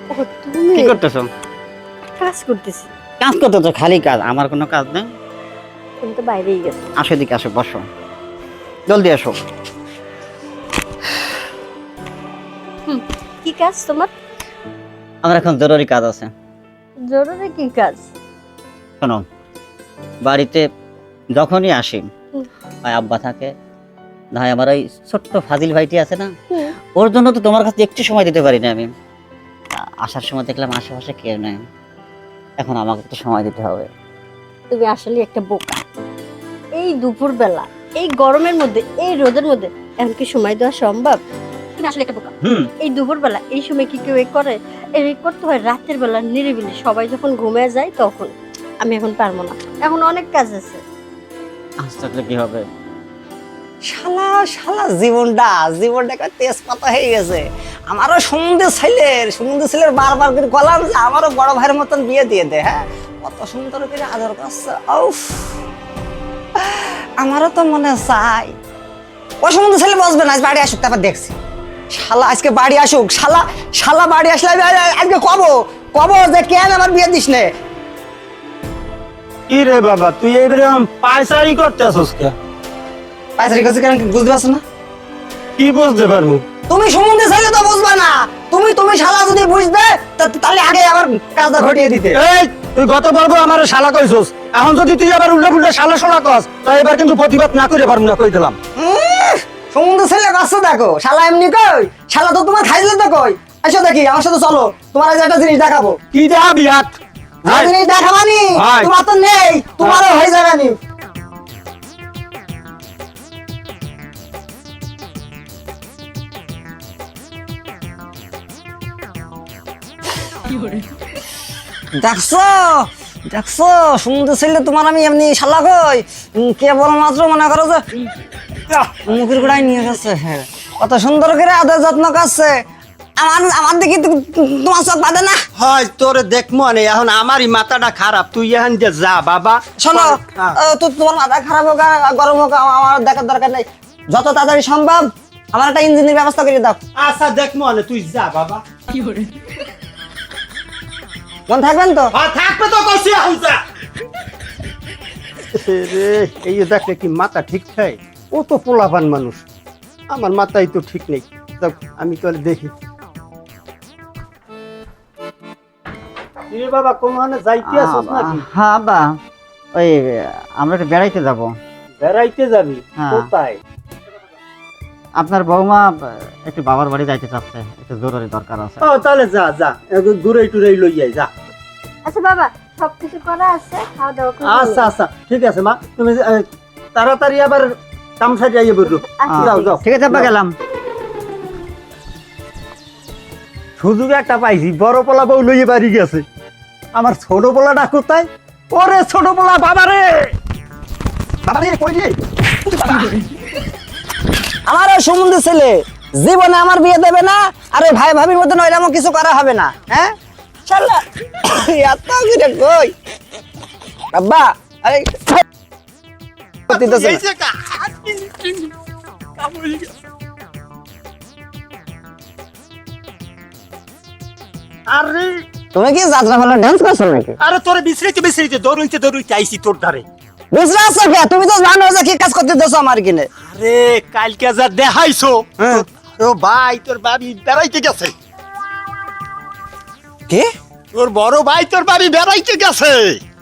ও তুমি কি করতেছো? কাজ করতেছি। কাজ করতেছো? খালি কাজ, আমার কোনো কাজ নেই। তুমি তো বাইরেই গেছো। আসো এদিকে, আসো, বসো, জলদি আসো। কি কাজ তোমার? আমার এখন জরুরি কাজ আছে। জরুরি কি কাজ? শোনো, বাড়িতে যখনই আসি, হুম। হয় আব্বা থাকে, ভাই আমার ওই ছোট্ট ফাজিল ভাইটি আছে না, হুম। ওর জন্য তো তোমার কাছে একটু সময় দিতে পারি না আমি। আসার সময় দেখলাম আশেপাশে কেউ নেই, এখন আমাকে একটু সময় দিতে হবে। তুমি আসলে একটা বোকা। এই দুপুরবেলা, এই গরমের মধ্যে, এই রোদের মধ্যে এমন কি সময় দেওয়া সম্ভব? তুমি আসলে একটা বোকা। এই দুপুরবেলা এই সময় কি কেউ করে? এই করতে হয় রাতের বেলা নিরিবিলি, সবাই যখন ঘুমিয়ে যায় তখন। আমি এখন পারবো না, এখন অনেক কাজ আছে। আজ থাকলে কি হবে? শালা শালা জীবনটা একটা তেজপাতা হয়ে গেছে। আমারও সমুদ্র ছেলের বারবার করে গলাম যে আমারও বড় ভাইয়ের মতন বিয়ে দিয়ে দে। হ্যাঁ, কত সুন্দর করে আদর করছে। উফ, আমারও তো মনে চাই ও সমুদ্র ছেলে বসবে না, আজ বাড়ি আসুক তারপর দেখছি। শালা আজকে বাড়ি আসুক, শালা শালা বাড়ি আসলে আমি আজকে কব যে কেন আমার বিয়ে দিস নে। কি রে বাবা, তুই এইরকম পায়চারি করতেছস কে? পাইসারি কাছে কেন বুঝতে পারছো না? কি বুঝতে পারবো? তুমি সমুদ্রে ছেলে তো বুঝবে না। তুমি শালা যদি বুঝবে তাহলে আগে আমার কাজটা ঘটিয়ে দিতে। এই, তুই গত পর্ব আমার শালা কইছস, এখন যদি তুই আবার উল্টা পুল্টা শালা শোনা কস, তাই এবার কিন্তু প্রতিবাদ না করে পারবো না, কই দিলাম। সমুদ্র ছেলে বাচ্চা দেখো, শালা এমনি কই, শালা তো তোমার খাইলে তো কই। এসো দেখি আমার সাথে চলো, তোমার আজ একটা জিনিস দেখাবো। কি দেখাবি হাত? জিনিস দেখাবানি, ভাই। তোমার তো নেই, তোমারও হয়ে যাবে নি। দেখছো দেখছো সমুদ্র ছেলে তোমার আমি এমনি শালা কই, কেবল মাত্র মনে করো যে মুখের গোড়ায় নিয়ে গেছে। হ্যাঁ, কত সুন্দর করে আদর যত্ন করছে। আমার দেখি তোমার চোখ বাঁধে না। হয় তোরে দেখমো নে, এখন আমারই মাথাটা খারাপ, তুই এখন যে যা বাবা। শোনো, হ্যাঁ। তোমার মাথা খারাপ হোক আর গরম হোক আমার দেখার দরকার নেই। যত তাড়াতাড়ি সম্ভব আমার একটা ইঞ্জিনের ব্যবস্থা করে দাও। আচ্ছা দেখমো নে, তুই যা বাবা। মন থাকবেন তো? হ্যাঁ থাকবে তো, কইছি এখন যা। রে, এই যে দেখলে কি মাথা ঠিক থাকে? ও তো পোলাপান মানুষ, আমার মাথাই তো ঠিক নেই। যাক, আমি তো দেখি। বাবা কোনখানে যাইতে আসছ নাকি? হ্যাঁ আব্বা, ওই আমরা একটু বেড়াইতে যাব। বেড়াইতে যাবি? হ্যাঁ। কোথায়? আপনার বৌমা একটু বাবার বাড়ি যাইতে চাচ্ছে, একটু জরুরি দরকার আছে। ও তাহলে যা যা, ঘুরে টুরে লই যাই যা। আচ্ছা বাবা, সবকিছু করা আছে, খাওয়া দাওয়া করে আচ্ছা আচ্ছা ঠিক আছে মা, তুমি তাড়াতাড়ি আবার তামসা যাইয়ে বললো। যাও যাও, ঠিক আছে আব্বা, গেলাম। সুযোগ একটা পাইছি, বড় পোলা বউ লইয়ে বাড়ি গেছে, আমার ছোট পোলাটা কোথায়? ওরে ছোট পোলা, বাবা রে বাবা রে, কই রে? আমার ওই সমুদ্র ছেলে জীবনে আমার বিয়ে দেবে না, আর ওই ভাই ভাবির মধ্যে নইলামও কিছু করা হবে না। হ্যাঁ শালা এত করে কই আব্বা, আরে দিতেছে না। আরে তুমি কি যাত্রা ভালো ডান্স করছো নাকি? আরে তোরে বিশ্রাইতে দৌড়ইতে আইছি তোর ধারে। বুঝলা আছো কে? তুমি তো জানো যে কি কাজ করতে দিছো আমার কিনে। আরে কালকে যা দেখাইছো, হ্যাঁ। ও ভাই তোর বাড়ি বেড়াইতে গেছে। কি? তোর বড় ভাই তোর বাড়ি বেড়াইতে গেছে।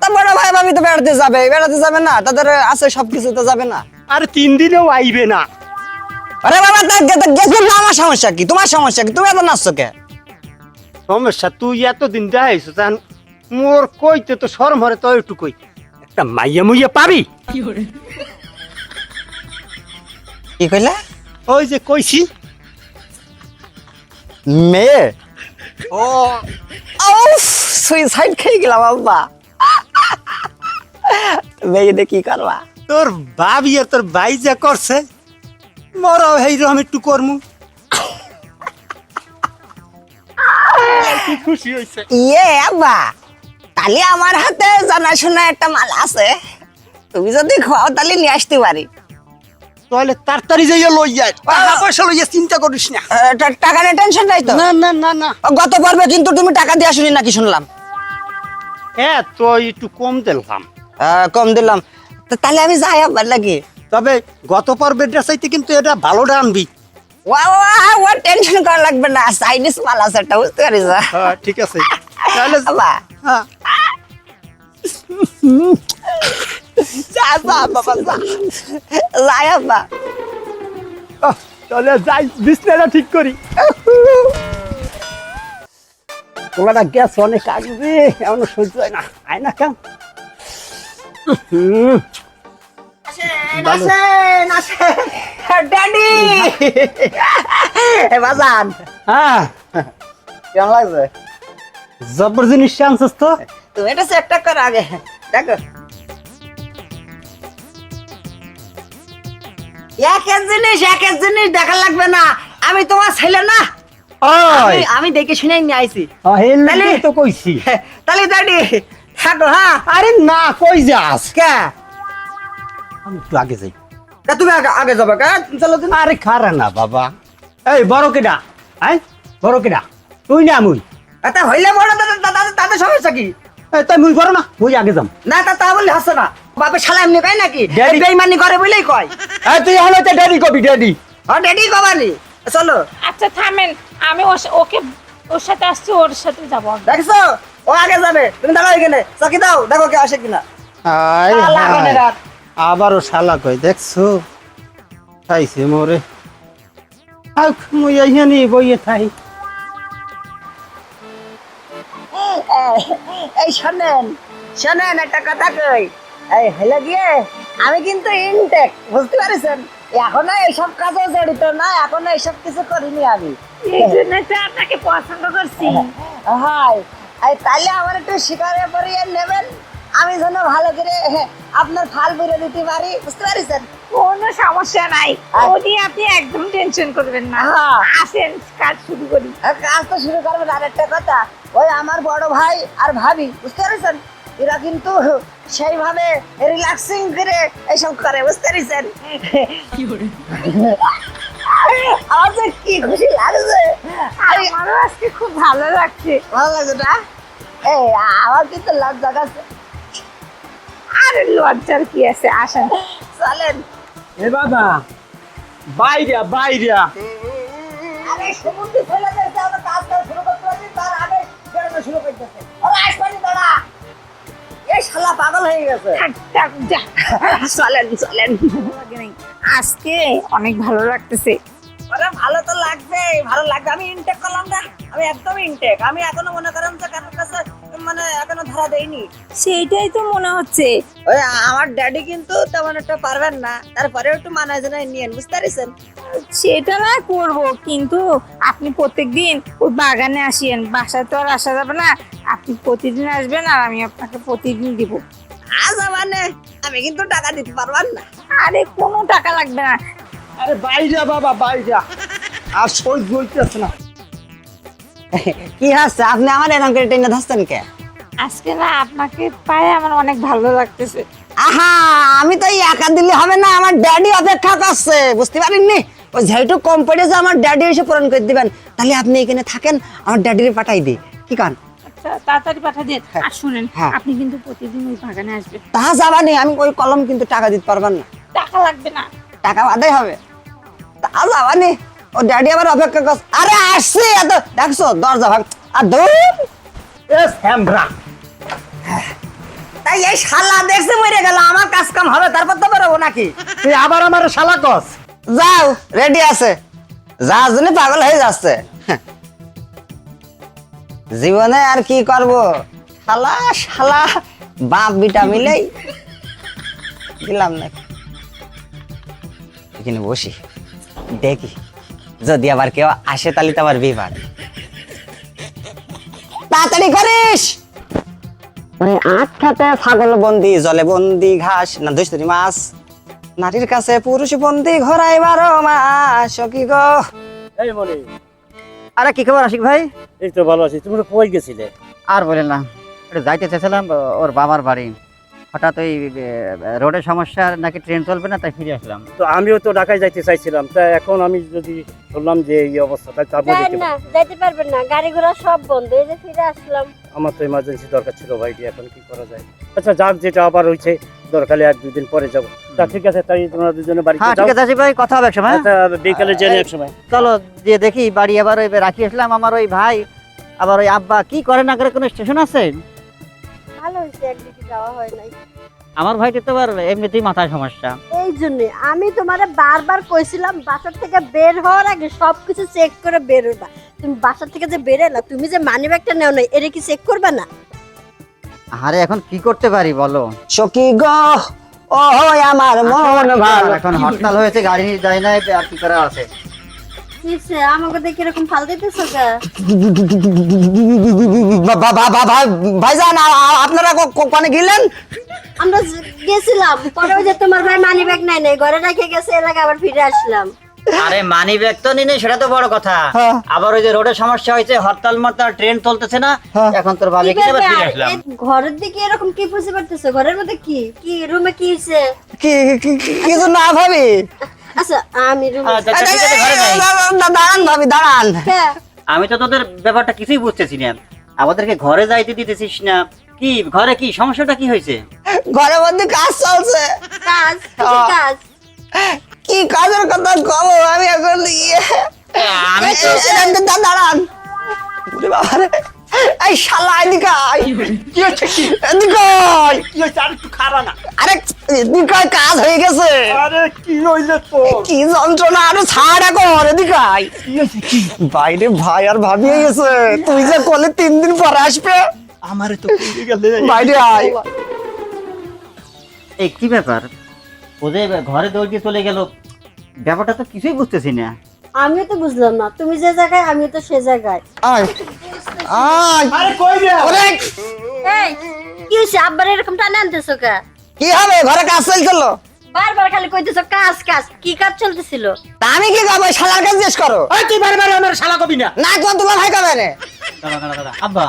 তা বড় ভাই ভাবি তো বেড়াতে যাবে না, তাদের আছে সবকিছু তো যাবে না। আরে 3 দিনেও আইবে না। আরে বাবা গেছো না, আমার সমস্যা কি? তোমার সমস্যা কি? তুমি এত নাচছো কে? সমস্যা তুই এতদিন দেখাইছো, জান মোর কইতে তো শরম হরে, তো একটু কই একটা মাইয়া মুইয়া পাবি? কি কইলা? ওই যে কইছি মেয়ে? ও উফ, সুইসাইড খেয়ে গেলাম আব্বা। মেয়ে দিয়ে কি করবা? তোর ভাবি আর তোর ভাই যা করছে, মরাও এইরকম একটু করমু। কি খুশি হইছে। ইয়ে আব্বা, তাহলে আমার হাতে জানাশোনা একটা মাল আছে, তুমি যদি খাও তাহলে নিয়ে আসতে পারি। তাহলে তাড়াতাড়ি যাইয়া লই যায় টাকা পয়সা লইয়া চিন্তা করিস না। টাকা নিয়ে টেনশন নাই তো? না না না না গত পর্বে কিন্তু তুমি টাকা দিয়ে আসুনি নাকি শুনলাম? হ্যাঁ তো একটু কম দিলাম। কম দিলাম, তাহলে আমি যাই আবার নাকি? তবে গত পর্বের চাইতে কিন্তু এটা ভালোটা আনবি। ও টেনশন করা লাগবে না, চাইনিজ মাল আছে একটা, বুঝতে পারিস? হ্যাঁ ঠিক আছে তাহলে বাবা হ্যাঁ যা যা বাবা যা, যাই আব্বা। তাহলে যাই বিছনাটা ঠিক করি। তোলাটা গ্যাস অনেক আসবে, এমন সহ্য হয় না, আয় না কেন। ড্যাডি বাজান, হ্যাঁ কেমন লাগছে? জবর জিনিস আনছিস তো। তুমি এটা চেকটা করো আগে, দেখো। এক জিনিস দেখা লাগবে না, আমি তোমার ছেলে না? ওই আমি দেখে শুনে নিয়ে আইছি। তাহলে তো কইছি। তাহলে ড্যাডি থাকো। হ্যাঁ, আরে না কই যাস, কে? আমি একটু আগে যাই। তুমি আগে যাবে কে? চলো তুমি। আরে খারা না বাবা, এই বড় কেডা? আই বড় কেডা? তুই না মুই? এটা হইলে বড় তাদের সমস্যা কি? এই তাই মুই বড় না, মুই আগে যাম। না তা বললে হাসছে না, বাপের শালা এমনি কয় নাকি? Daddy- বেইমানি করে বলেই কয়। এই তুই হলো তো ড্যাডি কবি ড্যাডি। হ্যাঁ ড্যাডি কবানি, চলো। আচ্ছা থামেন, আমি ওকে ওর সাথে আসছি, ওর সাথে যাবো। দেখছো ও আগে যাবে, তুমি দাঁড়াও এখানে, চকি দাও, দেখো কে আসে কিনা। আই শালা কোনে রাত। আবারও শালা কই, দেখছো খাইছে মোরে। আউ মুই আইহানি বইয়ে থাই। এই শোনেন একটা কথা কই, এই হেলে গিয়ে আমি কিন্তু ইনটেক, বুঝতে পারছেন? এখনো এইসব কাজে জড়িত না, এখনো এইসব কিছু করিনি আমি। এই জন্য তো আপনাকে পছন্দ করছি। হাই এই তাহলে আমার একটু শিকারে পরিয়ে নেবেন, আমি যেন ভালো করে আপনার ফাল বুড়ে দিতে পারি, বুঝতে পারছেন? কোনো সমস্যা নাই, ও নিয়ে আপনি একদম টেনশন করবেন না। হ্যাঁ। আসেন কাজ শুরু করি। কাজ তো শুরু করবেন। আর একটা কথা, ওই আমার বড় ভাই আর ভাবি, বুঝতে পারছেন, এরা কিন্তু সেইভাবে রিল্যাক্সিং করে এইসব করে, বুঝতে পারছেন? আমার যে কি খুশি লাগছে, আমারও আজকে খুব ভালো লাগছে। ভালো লাগছে না? এই আমার কিন্তু লজ্জা আছে। আর লজ্জার কি আছে, আসেন। চলেন। এ বাবা বাইরা বাইরা। আরে সমুদ্রে ফেলে দিয়েছে, আমরা কাজ শুরু করতে পারি, তার আগে বেরোনো শুরু করতেছে। ওরা আসবানি দাঁড়া, এই শালা পাগল হয়ে গেছে। থাক, থাক, যা। চলেন। আজকে অনেক ভালো লাগতেছে। ওরা ভালো তো লাগবে, ভালো লাগবে। আমি ইনটেক করলাম না, আমি একদম ইনটেক। আমি এখনো মনে করেন যে কারোর কাছে মানে এখনো ধরা দেইনি। সেইটাই তো মনে হচ্ছে। ওই আমার ড্যাডি কিন্তু তেমন একটা পারবেন না, তারপরেও একটু মানায় জানায় নিয়েন, বুঝতে পারছেন? সেটা না করব, কিন্তু আপনি প্রত্যেকদিন ওই বাগানে আসিয়েন, বাসায় তো আর আসা যাবে না। আপনি প্রতিদিন আসবেন আর আমি আপনাকে প্রতিদিন দিব। আজ মানে আমি কিন্তু টাকা দিতে পারবেন না। আরে কোনো টাকা লাগবে না। আরে বাইরা বাবা বাইরা, আর সহ্য হইতেছে না। কি হচ্ছে আপনি আমার এরকম করে টেনে ধরছেন কে? আজকে না আপনাকে পায়ে আমার অনেক ভালো লাগতেছে। আহা, আমি তো একা দিলে হবে না, আমার ড্যাডি অপেক্ষা করছে, বুঝতে পারেননি? ওই যেহেতু কম পড়ে যে আমার ড্যাডি এসে পূরণ করে দিবেন, তাহলে আপনি এখানে থাকেন, আমার ড্যাডিকে পাঠাই দিই, কি কান? আচ্ছা তাড়াতাড়ি পাঠা দিন। আর শুনেন, হ্যাঁ। আপনি কিন্তু প্রতিদিন ওই বাগানে আসবেন। তা যাবানি, আমি ওই কলম কিন্তু টাকা দিতে পারবেন না, টাকা লাগবে না। টাকা বাদে হবে। তা যাবানি, ও ড্যাডি আবার অপেক্ষা করছে। আরে আসছে, এত দেখছো দরজা ভাগ আর দৌড়। এ স্যামরা, তাই এই শালা দেখছে মরে গেল, আমার কাজ কাম হবে, তারপর তো বেরোবো নাকি? তুই আবার আমার শালা কস। যাও, রেডি আছে, যা জন্য পাগল হয়ে যাচ্ছে। জীবনে আর কি করব, শালা শালা বাপ বিটা মিলেই দিলাম নাকি। এখানে বসি দেখি, যদি আবার কেউ আসে তাহলে তো আবার বিপদ। তাড়াতাড়ি করিস। আটটাতে ছাগল বন্দি, জলে বন্দি ঘাস না দোস্তরি মাছ, নারীর কাছে পুরুষ বন্দি ঘরাই 12 মাস। কি গো, এই মনে, আরে কি খবর আশিক ভাই? এই তো ভালো আছি। তুমি তো কই গেছিলে? আর বলেন না, একটু যাইতে চেয়েছিলাম ওর বাবার বাড়ি, হঠাৎ ওই রোডের সমস্যা নাকি ট্রেন চলবে না, তাই ফিরে আসলাম। তো আমিও তো ঢাকায় যাইতে চাইছিলাম, তা এখন আমি যদি শুনলাম যে এই অবস্থা, তাই আপনি যাই না, যাইতে পারবেন না, গাড়ি ঘোড়া সব বন্ধ, এই যে ফিরে আসলাম। আমার তো ইমার্জেন্সি দরকার ছিল ভাইটি, এখন কি করা যায়? আচ্ছা যাক, যেটা আবার হয়েছে দরকারে আর 2 দিন পরে যাব। তা ঠিক আছে, তাই তোমরা দুজনে বাড়িতে হ্যাঁ যাও। ঠিক আছে আসিফ ভাই, কথা হবে এক সময়। আচ্ছা বিকালে জেনে এক সময়। চলো যে দেখি বাড়ি। আবার ওই রাখি আসলাম, আমার ওই ভাই আবার ওই আব্বা কি করে না করে, কোনো স্টেশন আছে? ভালো হয়েছে একদিকে যাওয়া হয় নাই। আমার ভাইটি তো আবার এমনিতেই মাথায় সমস্যা। এই জন্য আমি তোমারে বারবার কইছিলাম বাসা থেকে বের হওয়ার আগে সবকিছু চেক করে বের হবা। তুমি বাসা থেকে যে বের এলা, তুমি যে মানি ব্যাগটা নেও নাই, এটা কি চেক করবে না? আরে এখন কি করতে পারি বলো? সখী গো ও আমার মন ভালো। এখন হরতাল হয়েছে, গাড়ি যায় না, আর কি করা আছে? কিসে আমাকে দেখে এরকম ফাল দিতেছো কে? ভাইজান আপনারা কোনে গেলেন? আমরা গেছিলাম, পরে ওই যে তোমার ভাই মানি ব্যাগ নাই নাই, ঘরে রেখে গেছে, এলাকা আবার ফিরে আসলাম। আরে মানি ব্যাগ তো নিনে, সেটা তো বড় কথা। হ্যাঁ। আবার ওই যে রোডের সমস্যা হয়েছে, হরতাল মরতাল, ট্রেন চলতেছে না, হ্যাঁ। এখন তোর ভাবি কি কিনে ব্যাপার? ফিরে আসলাম। এই ঘরের দিকে এরকম কি বুঝতে পারতেছো? ঘরের মধ্যে কি কি রুমে কি হইছে? কিছু না ভাবি। আচ্ছা আমি রুমে আচ্ছা, ঠিক আছে, ঘরে যাই। দাঁড়ান ভাবি দাঁড়ান। আমি তো তোদের ব্যাপারটা কিছুই বুঝতেছি না, আমাদেরকে ঘরে যাইতে দিতেছিস না, কি ঘরে কি সমস্যাটা কি হয়েছে? ঘরের মধ্যে কাজ চলছে। কাজ কিসের কাজ? কি কাজের কথা কব আমি এখন আমি তো দাঁড়ান। ওরে বাবা রে, এই শালা এদিকে আয়। এদিকে আয়। কি হয়েছে? আর একটু খারাপ না। আরে এদিকে আয়, কাজ হয়ে গেছে। আরে কি হইলে তো? কি যন্ত্রণা, আরে ছাড় এখন, এদিকে আয়। কি হয়েছে? কি বাইরে ভাই আর ভাবি হয়ে গেছে, তুই যে কলে 3 দিন পরে আসবে। আমারে তো কইতে গেলে বাইরে আয়। এই কি ব্যাপার, ওদের ঘরে দৌড় দিয়ে চলে গেল, ব্যাপারটা তো কিছুই বুঝতেছি না। আমিও তো বুঝলাম না, তুমি যে জায়গায় আমিও তো সে জায়গায়। আয় আয়। আরে কই রে? ওরে এই কি হইছে? আব্বার এরকম টানে আনতেছো কে? কি হবে, ঘরে কাজ চলছিল। বারবার খালি কইতেছো কাজ কাজ, কি কাজ চলতেছিল? তা আমি কি করবো, শালার কাজ জিজ্ঞেস করো। এই তুই বারবার আমার শালা কবি না। না কোন তোমার ভাই কবে রে? দাঁড়া, আব্বা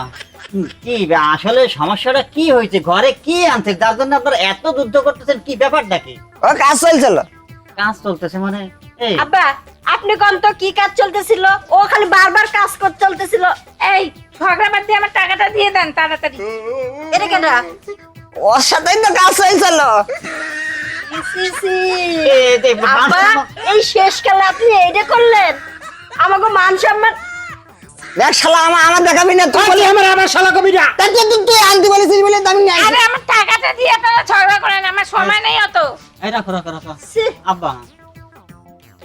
কি আসলে সমস্যাটা কি হয়েছে? ঘরে কি আনছে যার জন্য আপনারা এত যুদ্ধ করতেছেন? কি ব্যাপারটা কি? ও কাজ চলছিল। কাজ চলতেছে মানে? এই আব্বা আপনি কোন তো কি কাজ চলতেছিল? ও খালি বারবার কাজ করতে চলতেছিল। এই ঝগড়া বাদ দিয়ে আমার টাকাটা দিয়ে দেন তাড়াতাড়ি। এটা কেডা? ওর সাথেই তো কাজ চলছিল। সি সি। এই আব্বা এই শেষ কালে আপনি এইটা করলেন? আমাকে মান সম্মান। দেখ শালা আমার দেখাবি না, তুই বলি আমার শালা কবি না। তুই আনতে বলেছিস বলে আমি নাই। আরে আমার টাকাটা দিয়ে আপনারা ঝগড়া করেন, আমার সময় নেই অত। এই রাখো রাখো রাখো। ছি, আব্বা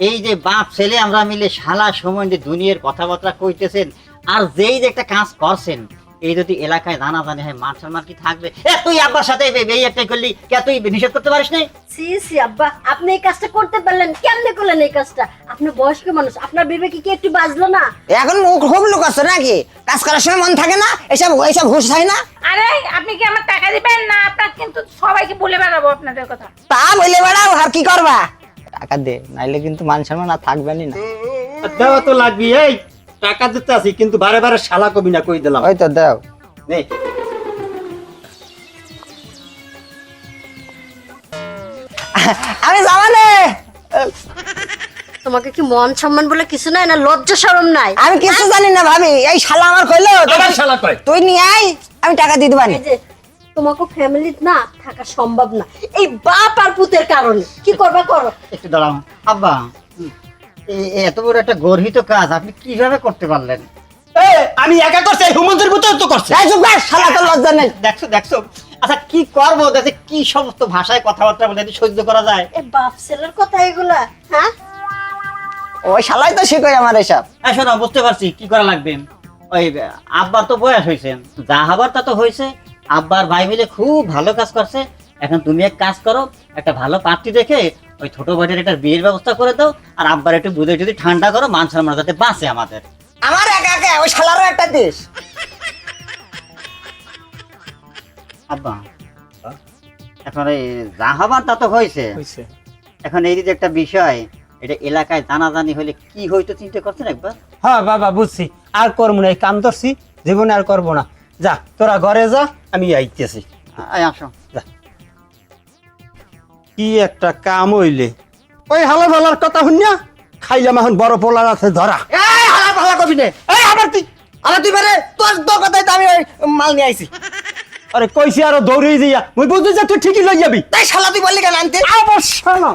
এই যে বাপ ছেলে আমরা মিলে শালা সময় যে দুনিয়ার কথাবার্তা কইতেছেন, আর যেই যে একটা কাজ করছেন, এই যদি এলাকায় জানা জানি হয়, মান সম্মান কি থাকবে? তুই আব্বার সাথে এই একটাই করলি, কে তুই নিষেধ করতে পারিস না? ছি ছি আব্বা আপনি এই কাজটা করতে পারলেন কেমনে? করলেন এই কাজটা? আপনি বয়স্ক মানুষ, আপনার বিবেকে কি একটু বাজলো না? এখন মুখ খুব লোক আছে নাকি, কাজ করার সময় মন থাকে না, এসব এইসব ঘুষ হয় না। আরে আপনি কি আমার টাকা দিবেন না? আপনার কিন্তু সবাইকে বলে বেড়াবো আপনাদের কথা। তা বলে বেড়াও, আর কি করবা? টাকা দে, নাইলে কিন্তু মান সম্মান আর থাকবেনই না। দেওয়া তো লাগবি। এই টাকা দিতে আসি, কিন্তু বারে বারে শালা কবি না কই দিলাম। ওই তো দাও। নে আমি জামানে, তোমাকে কি মন সম্মান বলে কিছু নাই না? লজ্জা শরম নাই? আমি কিছু জানি না ভাবি, এই শালা আমার কইলো আমার শালা কয়। তুই নিয়ে আয়, আমি টাকা দিয়ে দিবানি। এই যে তোমাকে ফ্যামিলি না থাকা সম্ভব না এই বাপ আর পুতের কারণে। কি করবা করো। একটু দাঁড়াও আব্বা, এত বড় একটা গর্হিত কাজ আপনি কিভাবে করতে পারলেন? আমি একা করছি, হুমন্তের ভিতরে তো করছে। এই চুপ কর, শালা তোর লজ্জা নেই। দেখছো দেখছো, আচ্ছা কি করবো? দেখে কি সমস্ত ভাষায় কথাবার্তা বলে, এটি সহ্য করা যায়? এ বাপ ছেলের কথা এগুলা? হ্যাঁ ওই শালাই তো শিখই আমার এসব। শোনো, বুঝতে পারছি কি করা লাগবে। ওই আব্বার তো বয়স হয়েছে, যা হবার তা তো হয়েছে। আব্বার ভাই মিলে খুব ভালো কাজ করছে। এখন তুমি এক কাজ করো, একটা ভালো পাত্রী দেখে ওই ছোট ভাইটার একটা বিয়ের ব্যবস্থা করে দাও, আর আব্বার একটু বুঝে যদি ঠান্ডা করো, মান সম্মান যাতে বাঁচে আমাদের। আমার একা একা, ওই শালারও একটা দেশ। আব্বা এখন এই যা হবার তা তো হয়েছে, এখন এই যে একটা বিষয়, এটা এলাকায় জানাজানি হলে কি হইতো চিন্তা করছেন একবার? হ্যাঁ বাবা বুঝছি, আর করবো না, এই কাম ধরছি, জীবনে আর করবো না। যা তোরা ঘরে যা, আমি আইতেছি। আয় আসো। যা। কি একটা কাম হইলে ওই হালা ভালার কথা শুনিয়া খাইলাম এখন বড় পোলার আছে ধরা। এই হালা ভালা কবি নে এই আবার তুই আরে তুই পারে তোর কথাই তো আমি ওই মাল নিয়ে আইছি। আরে কইছি আরো দৌড়ে দিয়া মুই বুঝতে যে তুই ঠিকই লই যাবি। তাই শালা তুই বললি কেন আনতে? অবশ্য না